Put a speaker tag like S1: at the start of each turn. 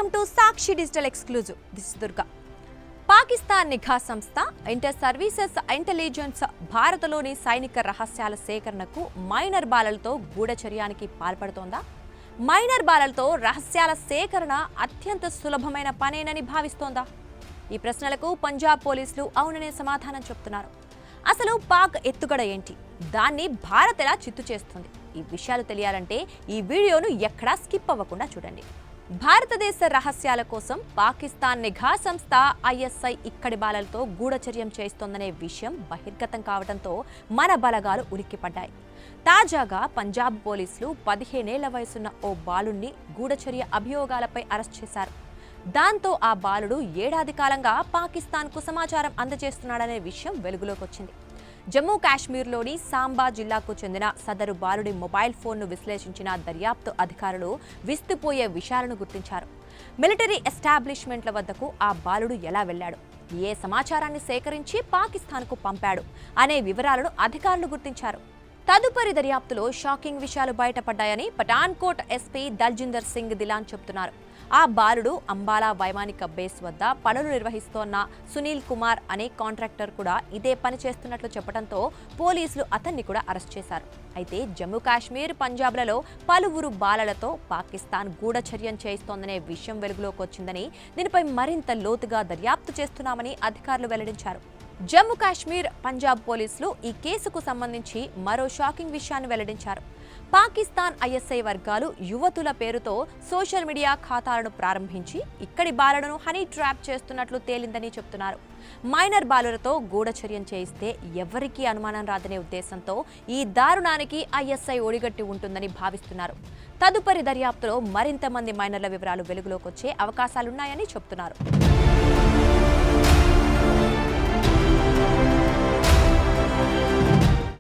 S1: Welcome to Sakshi digital exclusive. This is Durga. Pakistan నిఘా సంస్థ inter services intelligence భారత్లోని సైనిక రహస్యాల సేకరణకు మైనర్ బాలలతో గూఢచర్యానికి పాల్పడుతోందా? మైనర్ బాలలతో రహస్యాల సేకరణ అత్యంత సులభమైన పనేనని భావిస్తోందా? ఈ ప్రశ్నలకు పంజాబ్ పోలీసులు అవుననే సమాధానం చెప్తున్నారు. అసలు పాక్ ఎత్తుగడ ఏంటి? దాన్ని భారత్ ఎలా చిత్తు చేస్తుంది? ఈ విషయాలు తెలియాలంటే ఈ వీడియోను ఎక్కడా స్కిప్ అవ్వకుండా చూడండి. భారతదేశ రహస్యాల కోసం పాకిస్తాన్ నిఘా సంస్థ ఐఎస్ఐ ఇక్కడి బాలలతో గూఢచర్యం చేస్తోందనే విషయం బహిర్గతం కావడంతో మన బలగాలు ఉలిక్కిపడ్డాయి. తాజాగా పంజాబ్ పోలీసులు 15 ఏళ్ల వయసున్న ఓ బాలుణ్ణి గూఢచర్య అభియోగాలపై అరెస్ట్ చేశారు. దాంతో ఆ బాలుడు ఏడాది కాలంగా పాకిస్తాన్కు సమాచారం అందజేస్తున్నాడనే విషయం వెలుగులోకి వచ్చింది. జమ్మూ కాశ్మీర్లోని సాంబా జిల్లాకు చెందిన సదరు బాలుడి మొబైల్ ఫోన్ను విశ్లేషించిన దర్యాప్తు అధికారులు విస్తుపోయే విషయాలను గుర్తించారు. మిలిటరీ ఎస్టాబ్లిష్మెంట్ల వద్దకు ఆ బాలుడు ఎలా వెళ్లాడు, ఏ సమాచారాన్ని సేకరించి పాకిస్తాన్కు పంపాడు అనే వివరాలను అధికారులు గుర్తించారు. తదుపరి దర్యాప్తులో షాకింగ్ విషయాలు బయటపడ్డాయని పఠాన్కోట్ ఎస్పీ దల్జిందర్ సింగ్ దిలాన్ చెబుతున్నారు. ఆ బాలుడు అంబాలా వైమానిక బేస్ వద్ద పనులు నిర్వహిస్తోన్న సునీల్ కుమార్ అనే కాంట్రాక్టర్ కూడా ఇదే పని చేస్తున్నట్లు చెప్పడంతో పోలీసులు అతన్ని కూడా అరెస్ట్ చేశారు. అయితే జమ్మూ కాశ్మీర్, పంజాబ్లలో పలువురు బాలలతో పాకిస్తాన్ గూఢచర్యం చేస్తోందనే విషయం వెలుగులోకి వచ్చిందని, దీనిపై మరింత లోతుగా దర్యాప్తు చేస్తున్నామని అధికారులు వెల్లడించారు. జమ్మూ కాశ్మీర్, పంజాబ్ పోలీసులు ఈ కేసుకు సంబంధించి మరో షాకింగ్ విషయాన్ని వెల్లడించారు. పాకిస్తాన్ ఐఎస్ఐ వర్గాలు యువతుల పేరుతో సోషల్ మీడియా ఖాతాలను ప్రారంభించి ఇక్కడి బాలలను హనీ ట్రాప్ చేస్తున్నట్లు తేలిందని చెప్తున్నారు. మైనర్ బాలులతో గూఢచర్యం చేయిస్తే ఎవరికీ అనుమానం రాదనే ఉద్దేశంతో ఈ దారుణానికి ఐఎస్ఐ ఒడిగట్టి ఉంటుందని భావిస్తున్నారు. తదుపరి దర్యాప్తులో మరింత మంది మైనర్ల వివరాలు వెలుగులోకి వచ్చే అవకాశాలున్నాయని చెప్తున్నారు.